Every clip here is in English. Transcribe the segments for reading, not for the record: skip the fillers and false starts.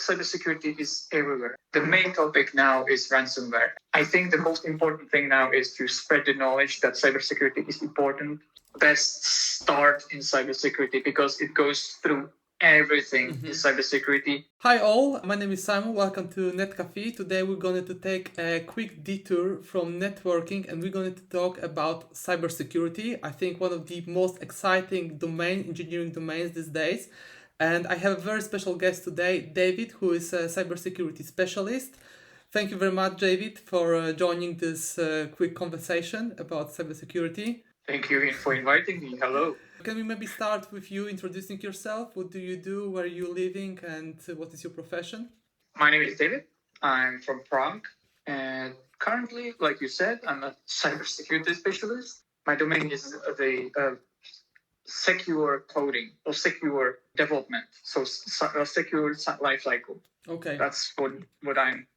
cybersecurity is everywhere. The main topic now is ransomware. I think the most important thing now is to spread the knowledge that cybersecurity is important. Best start in cybersecurity because it goes through everything in cybersecurity. Hi all, my name is Simon. Welcome to NetCafe. Today we're going to take a quick detour from networking and we're going to talk about cybersecurity. I think one of the most exciting engineering domains these days. And I have a very special guest today, David, who is a cybersecurity specialist. Thank you very much, David, for joining this quick conversation about cybersecurity. Thank you for inviting me. Hello. Can we maybe start with you introducing yourself? What do you do? Where are you living? And what is your profession? My name is David. I'm from Prague. And currently, like you said, I'm a cybersecurity specialist. My domain is the secure coding or secure development. So a secure life cycle. Okay. That's what I'm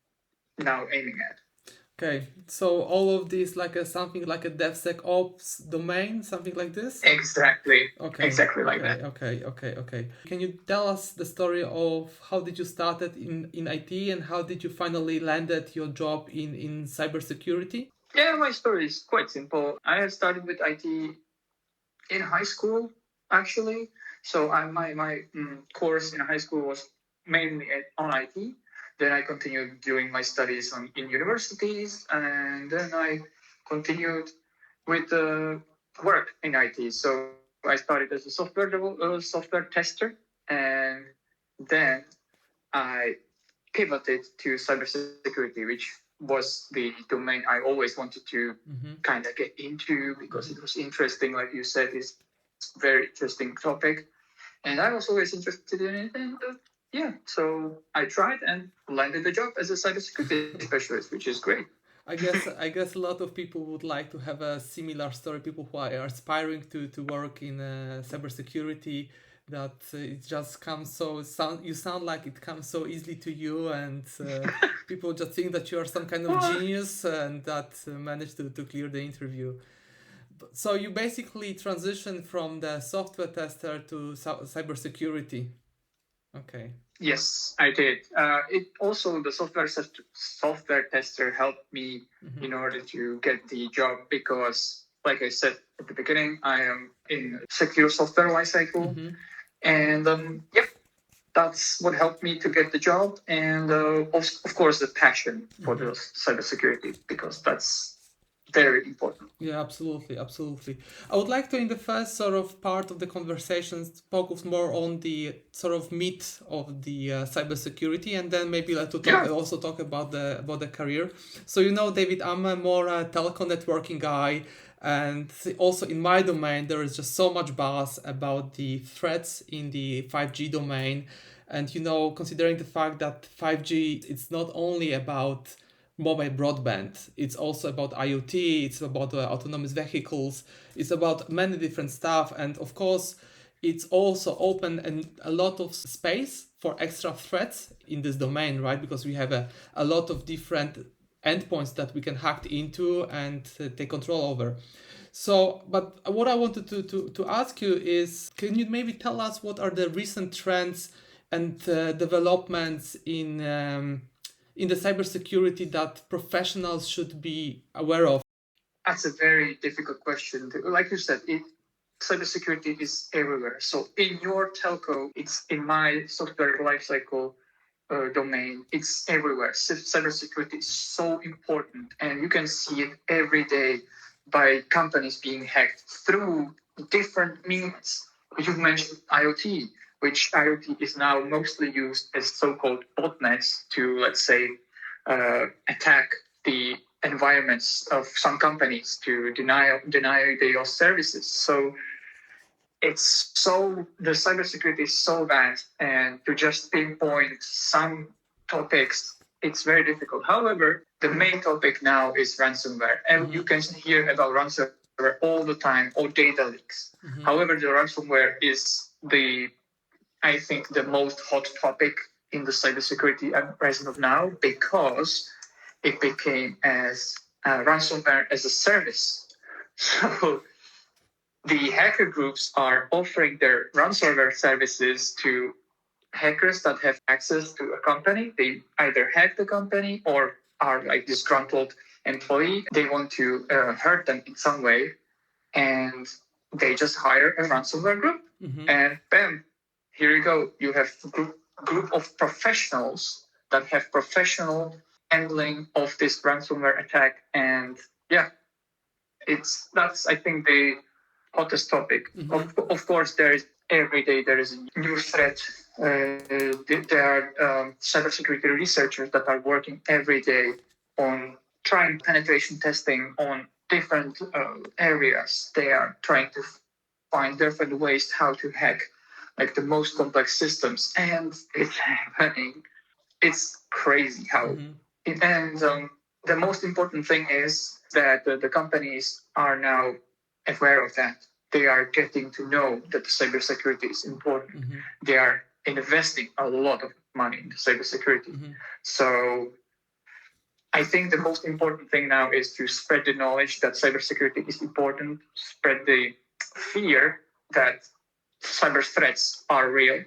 now aiming at. Okay, so all of these something like a DevSecOps domain, something like this? Exactly. Okay. Exactly like that. Okay. Can you tell us the story of how did you started in IT and how did you finally landed your job in cybersecurity? Yeah, my story is quite simple. I had started with IT in high school, actually. So my course in high school was mainly on IT. Then I continued doing my studies in universities, and then I continued with work in IT. So I started as a software tester, and then I pivoted to cybersecurity, which was the domain I always wanted to kind of get into because it was interesting. Like you said, it's a very interesting topic, and I was always interested in it. And so I tried and landed the job as a cybersecurity specialist, which is great. I guess a lot of people would like to have a similar story. People who are aspiring to work in cybersecurity, that it just comes you sound like it comes so easily to you, and people just think that you are some kind of genius and that managed to clear the interview. So you basically transitioned from the software tester to cybersecurity. Okay. Yes, I did. It also the software tester helped me in order to get the job because, like I said at the beginning, I am in secure software lifecycle, and that's what helped me to get the job. And of course, the passion for the cybersecurity because that's very important. Yeah, absolutely. I would like to, in the first sort of part of the conversations, focus more on the sort of meat of the cybersecurity, and then maybe also talk about the career. So David, I'm a more telco networking guy, and also in my domain there is just so much buzz about the threats in the 5G domain, and considering the fact that 5G it's not only about mobile broadband, it's also about IoT, it's about autonomous vehicles, it's about many different stuff, and of course it's also open a lot of space for extra threats in this domain, right? Because we have a lot of different endpoints that we can hack into and take control over. So, but what I wanted to ask you is, can you maybe tell us what are the recent trends and developments in the cybersecurity that professionals should be aware of? That's a very difficult question. Like you said, cybersecurity is everywhere. So in your telco, it's in my software lifecycle domain, it's everywhere. Cybersecurity is so important, and you can see it every day by companies being hacked through different means. You mentioned IoT, which IoT is now mostly used as so-called botnets to, let's say, attack the environments of some companies to deny their services. So the cybersecurity is so vast, and to just pinpoint some topics, it's very difficult. However, the main topic now is ransomware, and you can hear about ransomware all the time, or data leaks. However, the ransomware is I think the most hot topic in the cybersecurity as of now, because it became as ransomware as a service. So the hacker groups are offering their ransomware services to hackers that have access to a company. They either hack the company or are like disgruntled employee. They want to hurt them in some way, and they just hire a ransomware group, and bam, here you go. You have a group of professionals that have professional handling of this ransomware attack, and yeah, that's I think the hottest topic. Of course, every day there is a new threat. There are cybersecurity researchers that are working every day on trying penetration testing on different areas. They are trying to find different ways how to hack like the most complex systems, and it's happening. It's crazy how. And the most important thing is that the companies are now aware of that. They are getting to know that cybersecurity is important. They are investing a lot of money into cybersecurity. So I think the most important thing now is to spread the knowledge that cybersecurity is important, spread the fear that cyber threats are real,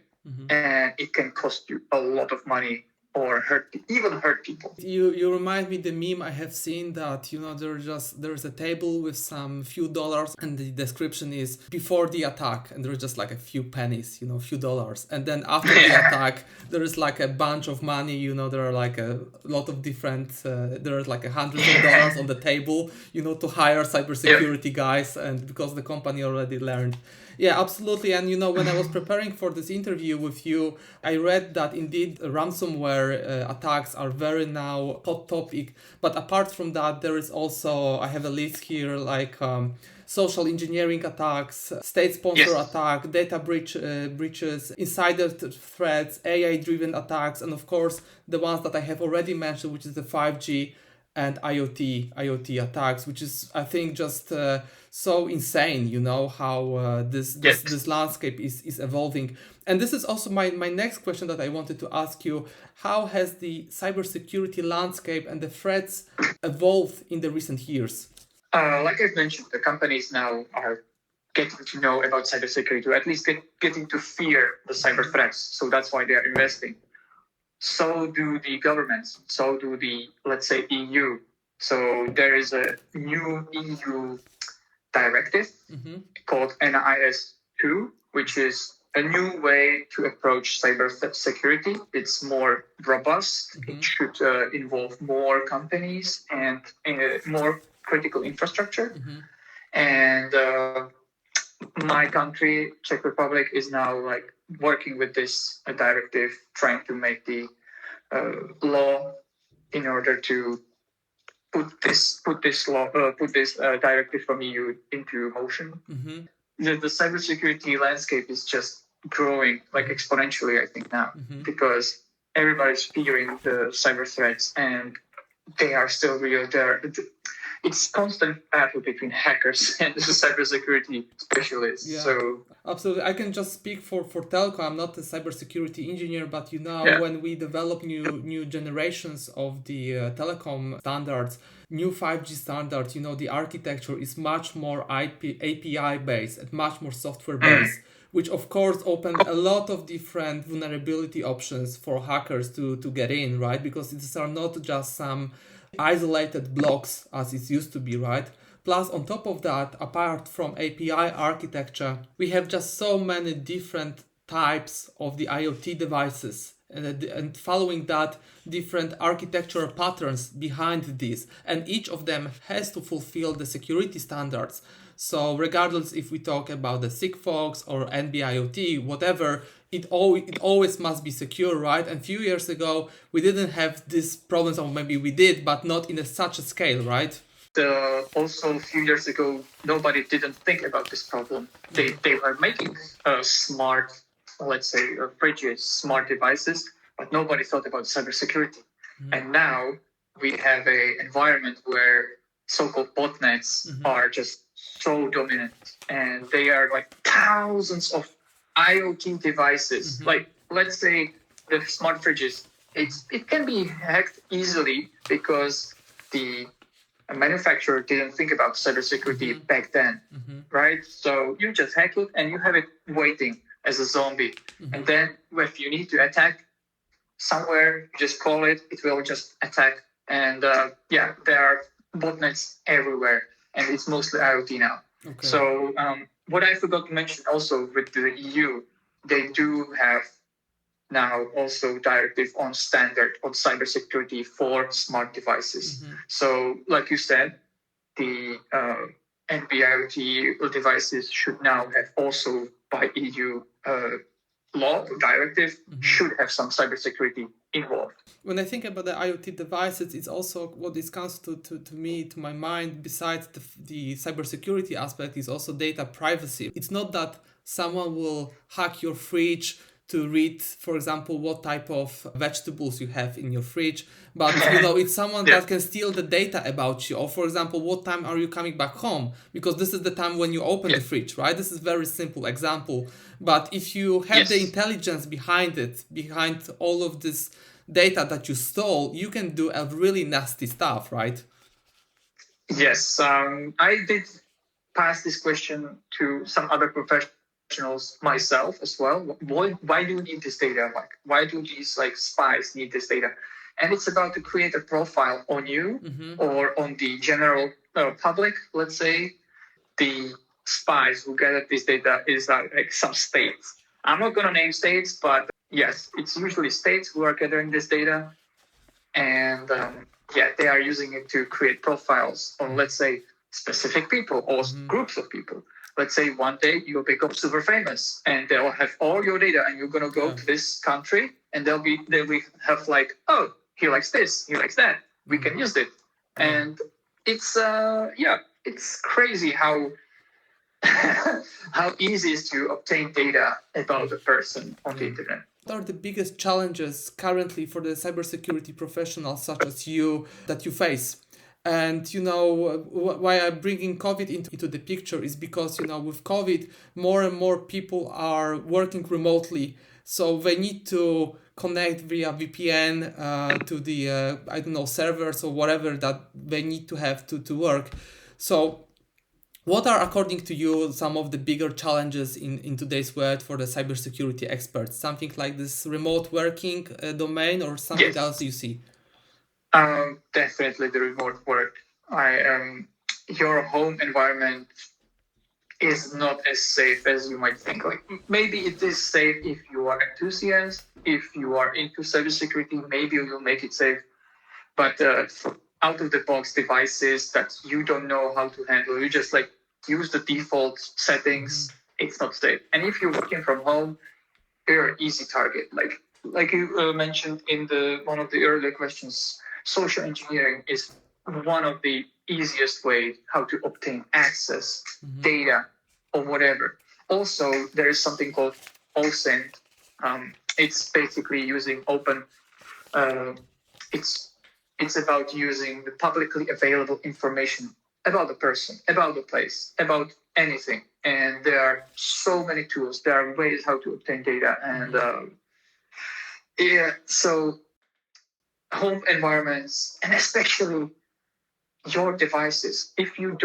and it can cost you a lot of money or even hurt people. You remind me the meme I have seen that there's a table with some few dollars and the description is before the attack, and there's just like a few pennies, few dollars, and then after the attack there is like a bunch of money, there are like a lot of different there's like hundreds of dollars on the table, to hire cybersecurity guys, and because the company already learned. Yeah, absolutely. And when I was preparing for this interview with you, I read that indeed ransomware attacks are very now hot topic. But apart from that, there is also, I have a list here, like social engineering attacks, state-sponsored attack, data breaches, insider threats, AI-driven attacks, and of course the ones that I have already mentioned, which is the 5G and IoT attacks, which is, I think, just so insane, how this landscape is evolving. And this is also my next question that I wanted to ask you. How has the cybersecurity landscape and the threats evolved in the recent years? Like I've mentioned, the companies now are getting to know about cybersecurity, or at least getting to fear the cyber threats. So that's why they are investing. So do the governments, so do the, let's say, EU. So there is a new EU directive called NIS2, which is a new way to approach cyber security. It's more robust. It should involve more companies and more critical infrastructure. And my country, Czech Republic, is now like working with this directive, trying to make the law in order to put this directive from EU into motion. The cybersecurity landscape is just growing like exponentially, I think now, because everybody's fearing the cyber threats, and they are still real. It's constant battle between hackers and the cybersecurity specialists. Yeah, so absolutely. I can just speak for telco. I'm not a cybersecurity engineer, but when we develop new generations of the telecom standards, new 5G standards, the architecture is much more API based and much more software based, which of course open a lot of different vulnerability options for hackers to get in, right? Because these are not just some isolated blocks as it used to be, right? Plus, on top of that, apart from API architecture, we have just so many different types of the IoT devices, and following that, different architectural patterns behind this, and each of them has to fulfill the security standards. So regardless if we talk about the Sigfox or NB-IoT, whatever, it always must be secure, right? And a few years ago, we didn't have these problems, or maybe we did, but not in such a scale, right? Also, a few years ago, nobody didn't think about this problem. They were making smart, let's say, fridges, smart devices, but nobody thought about cybersecurity. And now we have an environment where so-called botnets are just so dominant, and they are like thousands of IoT devices. Like, let's say the smart fridges, it can be hacked easily because the manufacturer didn't think about cybersecurity back then, right? So you just hack it and you have it waiting as a zombie. And then if you need to attack somewhere, you just call it, it will just attack. And there are botnets everywhere, and it's mostly IoT now. Okay. So what I forgot to mention also with the EU, they do have now also directive on standard on cybersecurity for smart devices. So like you said, the NB-IoT devices should now have also by EU law directive should have some cybersecurity involved. When I think about the IoT devices, it's also what this comes to me, to my mind, besides the cybersecurity aspect, is also data privacy. It's not that someone will hack your fridge to read, for example, what type of vegetables you have in your fridge, but it's someone that can steal the data about you. Or, for example, what time are you coming back home? Because this is the time when you open the fridge, right? This is a very simple example. But if you have the intelligence behind it, behind all of this data that you stole, you can do a really nasty stuff, right? Yes, I did pass this question to some other professionals myself as well. Why do you need this data? Like, why do these spies need this data? And it's about to create a profile on you or on the general public. Let's say the spies who gather this data is some states. I'm not going to name states, but yes, it's usually states who are gathering this data. And they are using it to create profiles on, let's say, specific people or groups of people. Let's say one day you'll become super famous and they'll have all your data and you're going to go to this country and they'll have oh, he likes this, he likes that. We can use it. And it's, it's crazy how how easy it is to obtain data about a person on the internet. What are the biggest challenges currently for the cybersecurity professionals such as you that you face? And why I'm bringing COVID into the picture is because with COVID, more and more people are working remotely, so they need to connect via VPN to the servers or whatever that they need to have to work. So what are, according to you, some of the bigger challenges in today's world for the cybersecurity experts? Something like this remote working domain or something else you see? Definitely the remote work. Your home environment is not as safe as you might think. Maybe it is safe if you are enthusiast, if you are into cybersecurity, maybe you'll make it safe. But out of the box devices that you don't know how to handle, you just use the default settings, it's not safe. And if you're working from home, you're an easy target. Like you mentioned in one of the earlier questions, social engineering is one of the easiest ways how to obtain access, data, or whatever. Also, there is something called OSINT. It's basically using open. It's about using the publicly available information about the person, about the place, about anything. And there are so many tools. There are ways how to obtain data. And so home environments, and especially your devices. If you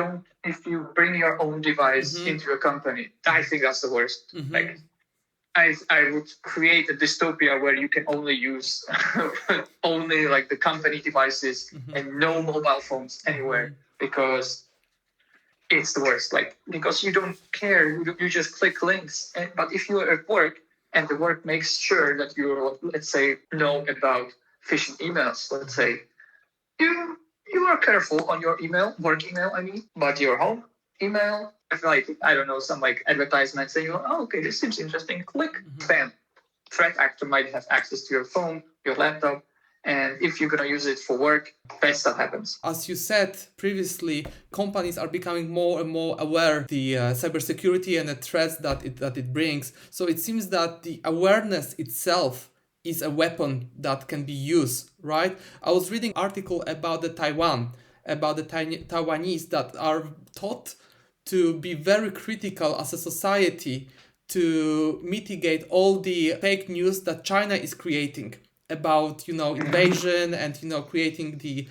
bring your own device into a company, I think that's the worst. I would create a dystopia where you can only use only the company devices and no mobile phones anywhere, because it's the worst. Because you don't care, you just click links. But if you're at work and the work makes sure that you, let's say, know about phishing emails, let's say, you are careful on your work email, but your home email, I don't know, some advertisement saying, oh, okay, this seems interesting, click, bam. Threat actor might have access to your phone, your laptop, and if you're going to use it for work, bad stuff happens. As you said previously, companies are becoming more and more aware of the cybersecurity and the threats that it brings. So it seems that the awareness itself is a weapon that can be used, right? I was reading an article about the Taiwanese that are taught to be very critical as a society to mitigate all the fake news that China is creating about invasion and creating the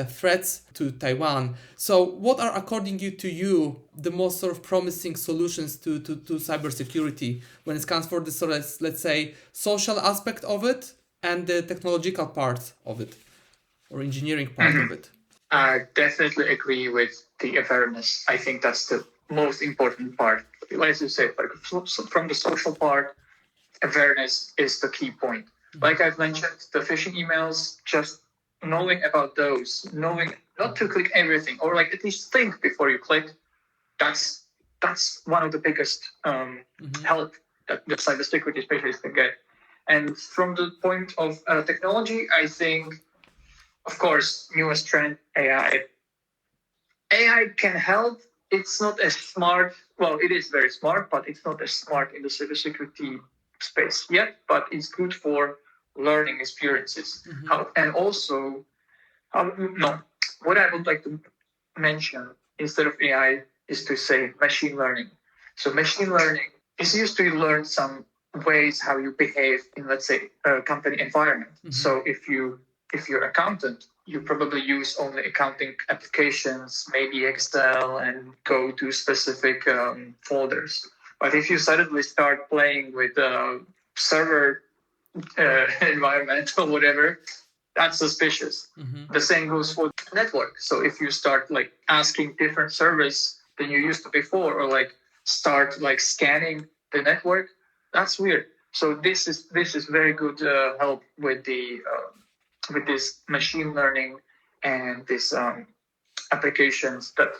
threats to Taiwan. So what are, according to you, the most sort of promising solutions to cybersecurity when it comes for the sort of, let's say, social aspect of it and the technological part of it, or engineering part of it? I definitely agree with the awareness. I think that's the most important part. As you said, like from the social part, awareness is the key point. Like I've mentioned, the phishing emails, just knowing about those, knowing not to click everything, or like at least think before you click. That's one of the biggest help that the cybersecurity specialist can get. And from the point of technology, I think, of course, newest trend, AI. AI can help. It's not as smart. Well, it is very smart, but it's not as smart in the cybersecurity space yet. But it's good for learning experiences. And also, no, what I would like to mention instead of AI is to say machine learning. So machine learning is used to learn some ways how you behave in, let's say, a company environment. So if you're accountant, you probably use only accounting applications, maybe Excel, and go to specific folders. But if you suddenly start playing with server environment or whatever, that's suspicious. The same goes for network. So if you start like asking different servers than you used to before, or like start like scanning the network, that's weird. So this is very good help with the with this machine learning and this applications that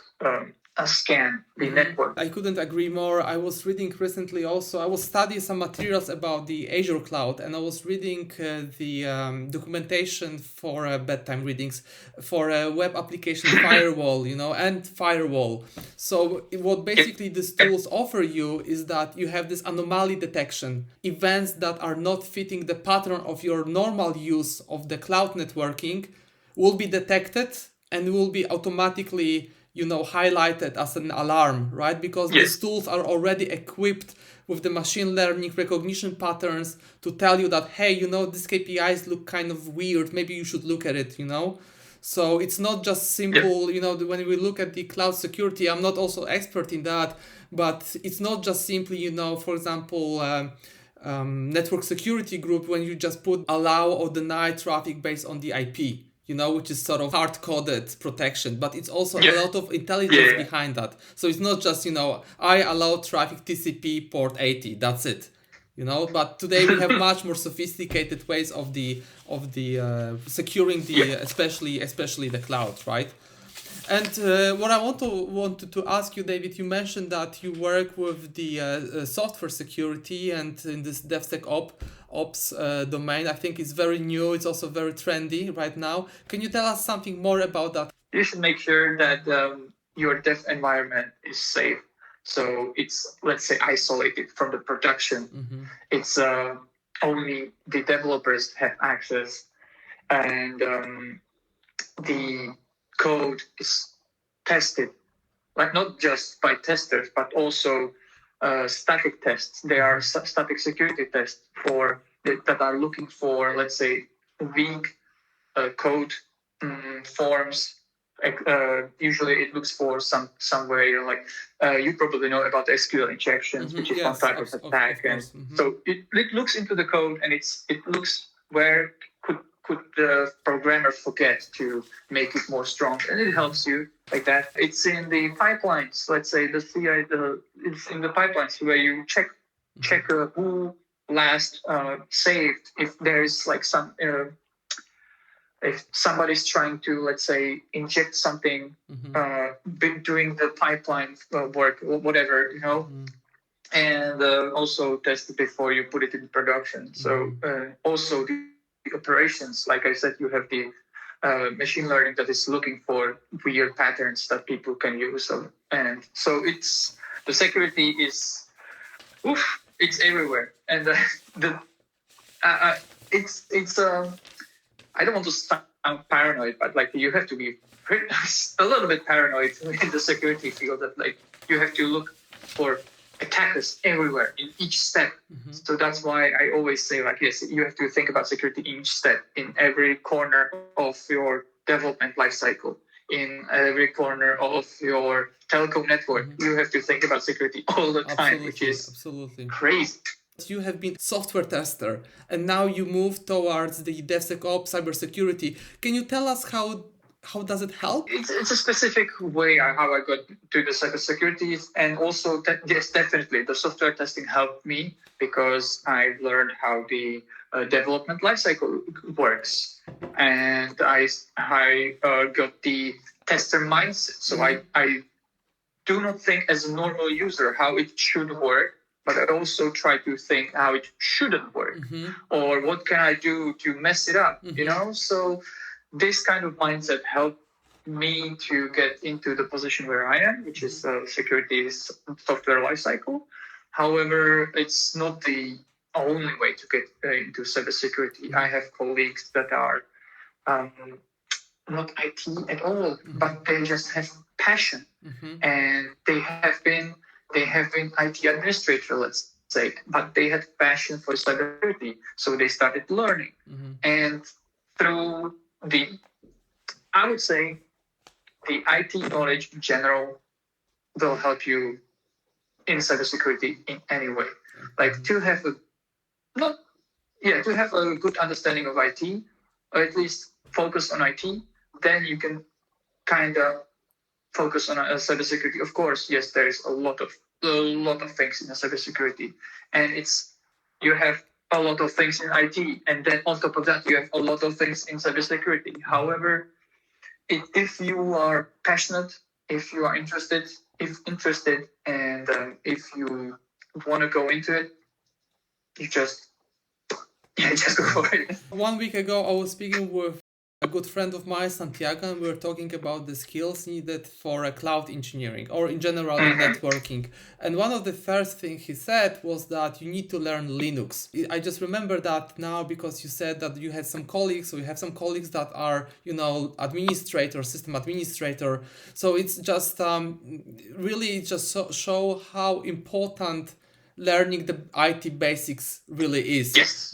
scan the network. I couldn't agree more. I was reading recently also, I was studying some materials about the Azure cloud, and I was reading the documentation for bedtime readings for a web application firewall, and firewall. So what basically these tools offer you is that you have this anomaly detection, events that are not fitting the pattern of your normal use of the cloud networking will be detected and will be automatically highlighted as an alarm, right? Because these tools are already equipped with the machine learning recognition patterns to tell you that, hey, these KPIs look kind of weird. Maybe you should look at it, So it's not just simple, when we look at the cloud security, I'm not also expert in that, but it's not just simply, for example, network security group, when you just put allow or deny traffic based on the IP. Which is sort of hard-coded protection, but it's also a lot of intelligence behind that. So it's not just, I allow traffic TCP port 80, that's it. But today we have much more sophisticated ways of the securing the especially the cloud, right? And what I wanted to ask you, David, you mentioned that you work with the software security and in this DevSecOps domain. I think it's very new. It's also very trendy right now. Can you tell us something more about that? You should make sure that your dev environment is safe. So it's, let's say, isolated from the production. It's only the developers have access, and the code is tested, like not just by testers, but also static tests. There are static security tests that are looking for, let's say, weak code forms. Usually it looks for somewhere like you probably know about SQL injections, which is one type of attack. So it looks into the code, and it looks where could the programmer forget to make it more strong, and it helps you like that. It's in the pipelines. Let's say it's in the pipelines where you check who last saved. If there's like some if somebody's trying to, let's say, inject something during the pipeline work or whatever, and also test it before you put it in production. So also the operations, like I said, you have the machine learning that is looking for weird patterns that people can use. And so it's the security is, it's everywhere. And it's I don't want to sound paranoid, but like you have to be a little bit paranoid in the security field. That like you have to look for attackers everywhere in each step. So that's why I always say, like, yes, you have to think about security in each step, in every corner of your development lifecycle. In every corner of your telecom network, you have to think about security all the time, which is crazy. You have been software tester, and now you move towards the DevSecOps cybersecurity. Can you tell us how does it help? It's a specific way how I got to the cybersecurity, and also yes, definitely the software testing helped me because I learned how the development lifecycle works, and I got the tester mindset. So I do not think as a normal user how it should work, but I also try to think how it shouldn't work, or what can I do to mess it up, So this kind of mindset helped me to get into the position where I am, which is security software lifecycle. However, it's not the only way to get into cybersecurity. I have colleagues that are not IT at all, but they just have passion, and they have been IT administrator, let's say, but they had passion for cybersecurity, so they started learning, and through I would say the IT knowledge in general will help you in cybersecurity in any way. Like to have a good understanding of IT, or at least focus on IT, then you can kind of focus on cybersecurity. Of course, yes, there is a lot of things in cybersecurity, and you have a lot of things in IT, and then on top of that, you have a lot of things in cybersecurity. However, if you are passionate, if you are interested, and if you want to go into it, you just go for it. 1 week ago, I was speaking with a good friend of mine, Santiago, and we were talking about the skills needed for cloud engineering or in general in networking. And one of the first things he said was that you need to learn Linux. I just remember that now because you said that you had some colleagues, so you have some colleagues that are, administrator, system administrator. So it's just really just show how important learning the IT basics really is. Yes.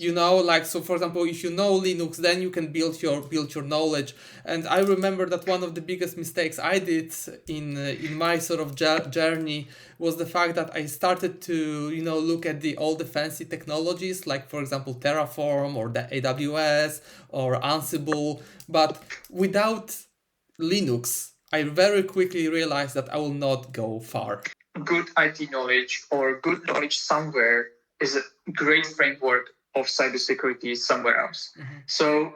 So for example, if you know Linux, then you can build your knowledge. And I remember that one of the biggest mistakes I did in my sort of journey was the fact that I started to look at all the fancy technologies, like for example Terraform or the AWS or Ansible, but without Linux, I very quickly realized that I will not go far. Good IT knowledge or good knowledge somewhere is a great framework of cybersecurity somewhere else. So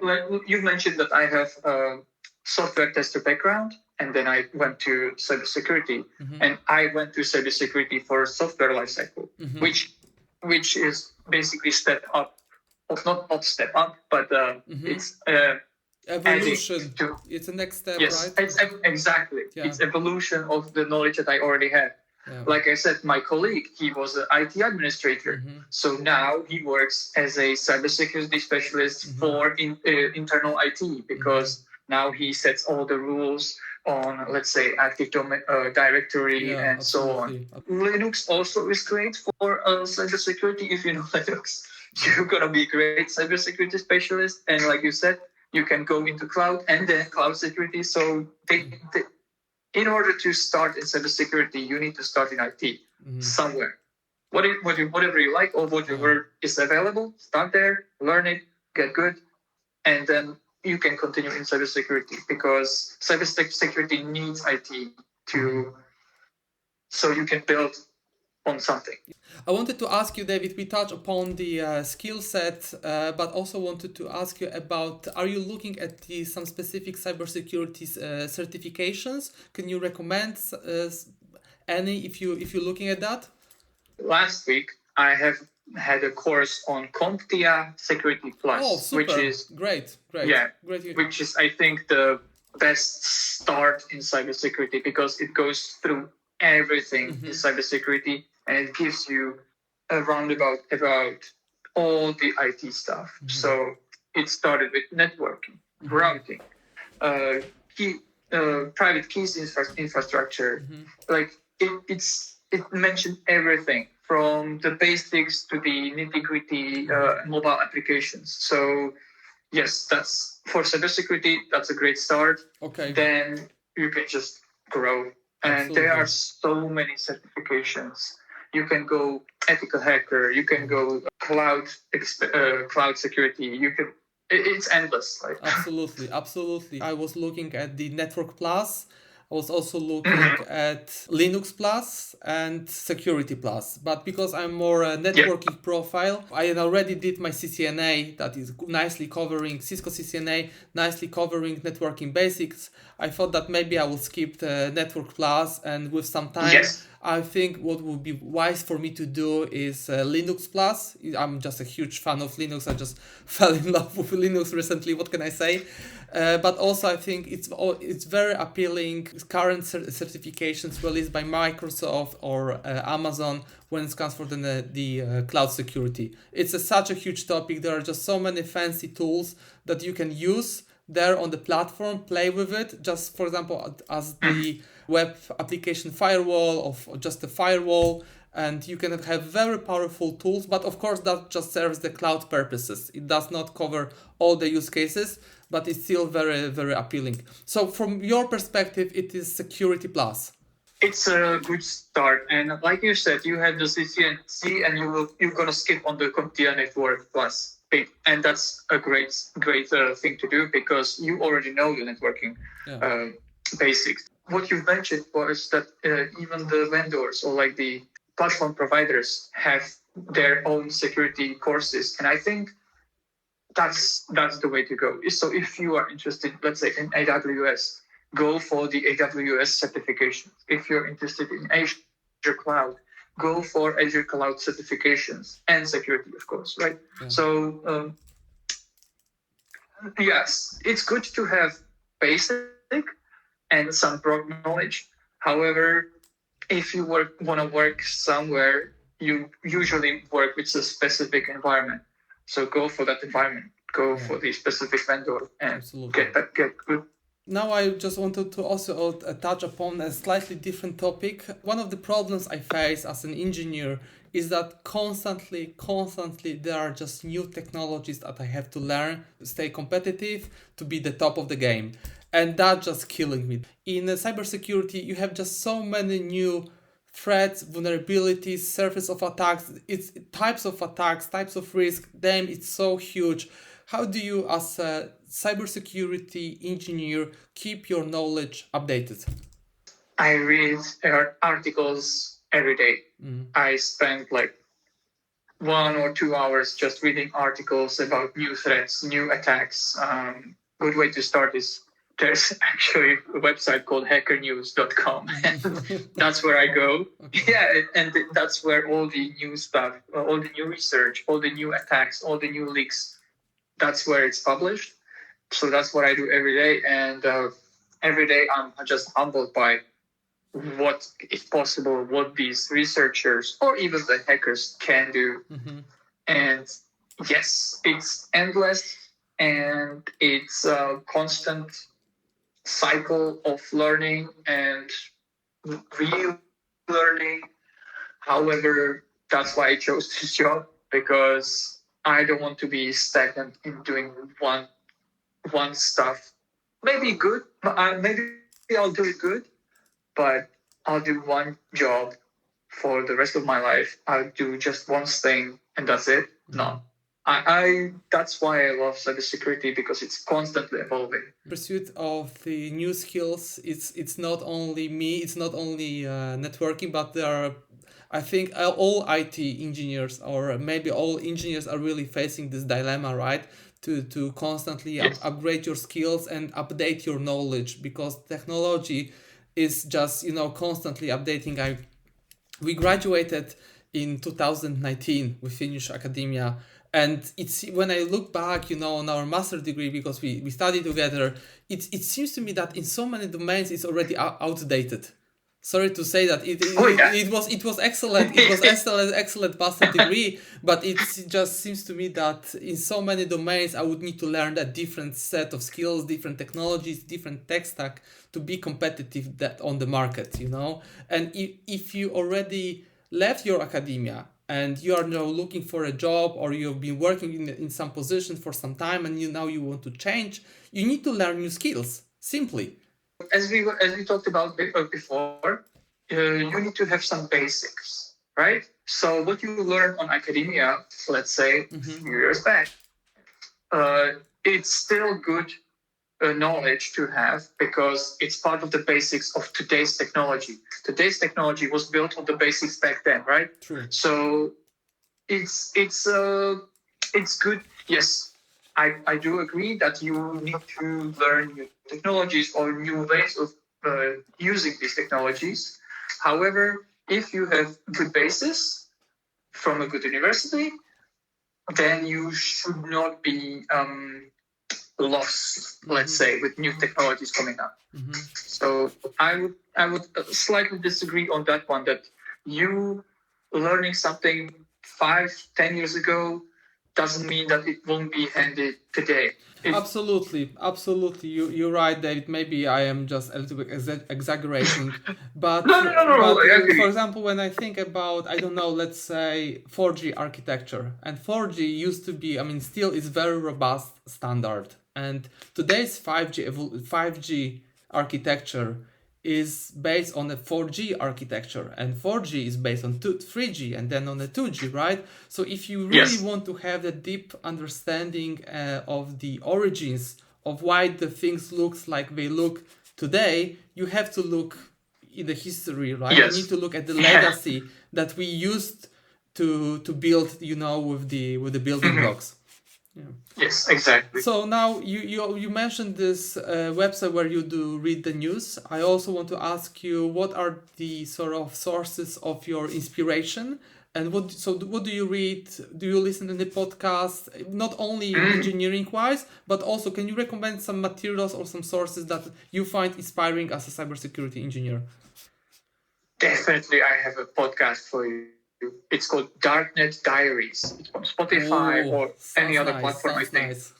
you mentioned that I have a software tester background, and then I went to cybersecurity, and I went to cybersecurity for software lifecycle, which is basically step up, or not step up, but it's evolution. It's the next step, yes, right? Exactly. Yeah. It's evolution of the knowledge that I already had. Yeah. Like I said, my colleague, he was an IT administrator. So now he works as a cybersecurity specialist for internal IT, because now he sets all the rules on, let's say, Active Directory and absolutely. So on. Linux also is great for cybersecurity. If you know Linux, you're going to be a great cybersecurity specialist. And like you said, you can go into cloud and then cloud security. So in order to start in cybersecurity, you need to start in IT somewhere. Whatever you like or whatever is available, start there, learn it, get good, and then you can continue in cybersecurity, because cybersecurity needs IT so you can build on something. I wanted to ask you, David, we touched upon the skill set, but also wanted to ask you about, are you looking at some specific cybersecurity certifications? Can you recommend any if you're looking at that? Last week, I have had a course on CompTIA Security Plus. Oh, super. Which is great. Yeah, great. Which is, I think, the best start in cybersecurity, because it goes through everything in cybersecurity, and it gives you a roundabout about all the IT stuff. So it started with networking, routing, private keys infrastructure. Like it mentioned everything from the basics to the nitty-gritty mobile applications. So yes, that's for cybersecurity, that's a great start. Okay. Then you can just grow. And Absolutely. there are so many certifications. You can go ethical hacker. You can go cloud security. You can. It's endless. Like. Absolutely. I was looking at the Network Plus. I was also looking at Linux Plus and Security Plus. But because I'm more a networking profile, I already did my CCNA that is nicely covering Cisco CCNA, nicely covering networking basics. I thought that maybe I will skip the Network Plus, and with some time, I think what would be wise for me to do is Linux Plus. I'm just a huge fan of Linux. I just fell in love with Linux recently. What can I say? But also I think it's very appealing. Current certifications released by Microsoft or Amazon when it comes for the cloud security. It's such a huge topic. There are just so many fancy tools that you can use there on the platform, play with it, just for example as the web application firewall or just a firewall, and you can have very powerful tools, but of course that just serves the cloud purposes. It does not cover all the use cases, but it's still very, very appealing. So from your perspective, it is Security Plus. It's a good start, and like you said, you have the CCNC, and you're gonna skip on the CompTIA Network Plus. And that's a great thing to do because you already know the networking basics. What you mentioned was that even the vendors or like the platform providers have their own security courses, and I think that's the way to go. So if you are interested, let's say in AWS, go for the AWS certification. If you're interested in Azure Cloud, go for Azure Cloud certifications and security, of course, right? Yeah. So, yes, it's good to have basic and some broad knowledge. However, if you want to work somewhere, you usually work with a specific environment. So go for that environment. Go for the specific vendor and get good. Now I just wanted to also touch upon a slightly different topic. One of the problems I face as an engineer is that constantly there are just new technologies that I have to learn to stay competitive, to be the top of the game. And that's just killing me. In cybersecurity, you have just so many new threats, vulnerabilities, surface of attacks, it's types of attacks, types of risk. Damn, it's so huge. How do you, as a cybersecurity engineer, keep your knowledge updated? I read articles every day. I spend like 1 or 2 hours just reading articles about new threats, new attacks. Good way to start is there's actually a website called hackernews.com. That's where I go. Okay. Yeah, and that's where all the new stuff, all the new research, all the new attacks, all the new leaks, that's where it's published. So that's what I do every day. And every day I'm just humbled by what is possible, what these researchers or even the hackers can do. And yes, it's endless and it's a constant cycle of learning and relearning. However, that's why I chose this job, because I don't want to be stagnant in doing one stuff. Maybe good, maybe I'll do it good, but I'll do one job for the rest of my life. I'll do just one thing and that's it. No. I that's why I love cybersecurity, because it's constantly evolving. Pursuit of the new skills, it's not only me, it's not only networking, but there are, I think all IT engineers or maybe all engineers are really facing this dilemma, right? To constantly upgrade your skills and update your knowledge, because technology is just, constantly updating. We graduated in 2019, we finished academia. And it's when I look back, on our master's degree, because we studied together, it seems to me that in so many domains it's already outdated. Sorry to say that it was excellent. It was excellent master's degree, but it just seems to me that in so many domains I would need to learn a different set of skills, different technologies, different tech stack to be competitive on the market. And if you already left your academia and you are now looking for a job, or you've been working in some position for some time, and now you want to change, you need to learn new skills, simply. As we talked about before, you need to have some basics, right? So what you learn on academia, let's say a few years back, it's still good knowledge to have because it's part of the basics of today's technology. Today's technology was built on the basics back then, right? True. So it's good. Yes, I do agree that you need to learn new technologies or new ways of using these technologies. However, if you have good basis from a good university, then you should not be lost, let's say, with new technologies coming up. So I would slightly disagree on that one, that you learning something 5-10 years ago doesn't mean that it won't be handy today. Absolutely. You're right, David. Maybe I am just a little bit exaggerating, but No, I agree. for example, when I think about, I don't know, let's say 4G architecture, and 4G used to be, I mean, still is very robust standard, and today's 5G architecture is based on a 4G architecture, and 4G is based on 3G and then on a 2G, right? So if you really want to have the deep understanding of the origins of why the things looks like they look today, you have to look in the history, right? You need to look at the legacy that we used to build, with the building blocks. Yeah. Yes, exactly. So now you mentioned this website where you do read the news. I also want to ask you, what are the sort of sources of your inspiration, and what do you read? Do you listen to the podcast? Not only engineering wise, but also can you recommend some materials or some sources that you find inspiring as a cybersecurity engineer? Definitely, I have a podcast for you. It's called Darknet Diaries. It's on Spotify or any other platform, I think. Nice.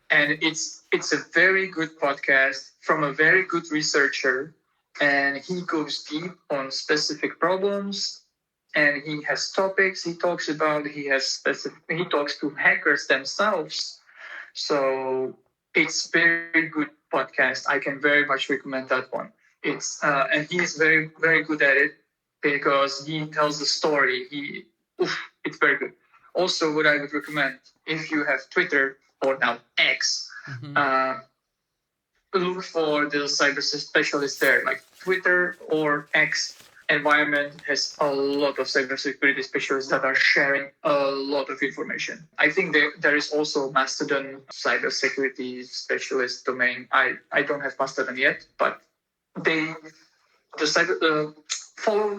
And it's a very good podcast from a very good researcher, and he goes deep on specific problems, and he has topics he talks about. He talks to hackers themselves. So it's very good podcast. I can very much recommend that one. It's and he is very, very good at it because he tells the story. It's very good. Also, what I would recommend, if you have Twitter or now X, look for the cyber specialists there. Like Twitter or X environment has a lot of cybersecurity specialists that are sharing a lot of information. I think there is also Mastodon cybersecurity specialist domain. I don't have Mastodon yet, but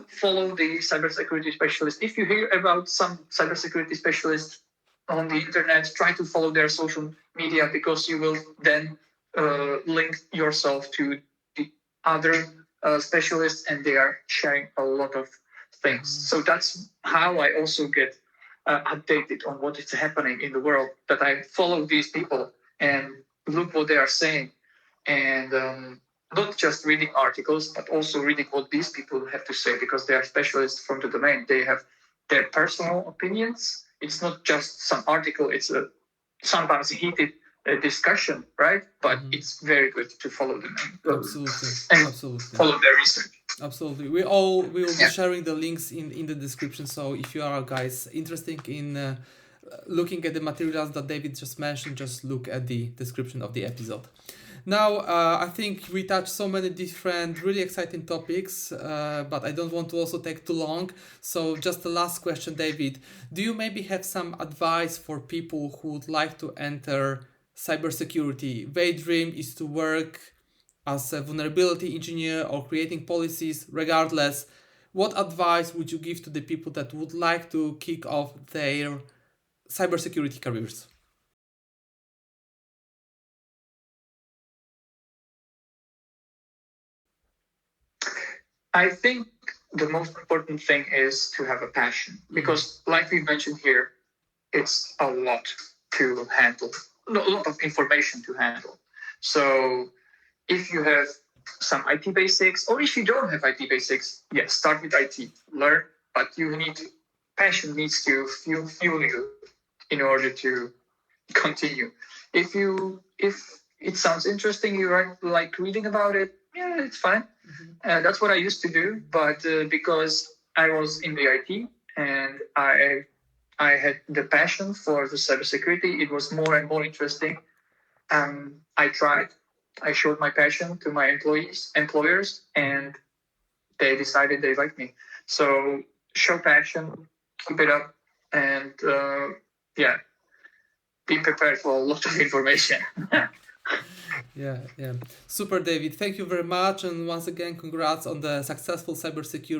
follow the cybersecurity specialist. If you hear about some cybersecurity specialist on the internet, try to follow their social media, because you will then link yourself to the other specialists, and they are sharing a lot of things. So that's how I also get updated on what is happening in the world, that I follow these people and look what they are saying, and not just reading articles, but also reading what these people have to say, because they are specialists from the domain. They have their personal opinions. It's not just some article. It's a sometimes heated discussion, right? But it's very good to follow them and follow their research. Absolutely. We will be sharing the links in the description. So if you are guys interested in looking at the materials that David just mentioned, just look at the description of the episode. Now, I think we touched so many different, really exciting topics, but I don't want to also take too long. So just the last question, David. Do you maybe have some advice for people who would like to enter cybersecurity? Their dream is to work as a vulnerability engineer or creating policies, regardless. What advice would you give to the people that would like to kick off their cybersecurity careers? I think the most important thing is to have a passion, because like we mentioned here, it's a lot to handle, a lot of information to handle. So if you have some IT basics, or if you don't have IT basics, yes, start with IT, learn, but you need passion needs to fuel you in order to continue. If it sounds interesting, you like reading about it, yeah, it's fine. That's what I used to do. But because I was in the IT and I had the passion for the cybersecurity, it was more and more interesting. I tried. I showed my passion to my employers, and they decided they liked me. So show passion, keep it up, and yeah, be prepared for a lot of information. Yeah. Super, David. Thank you very much. And once again, congrats on the successful cybersecurity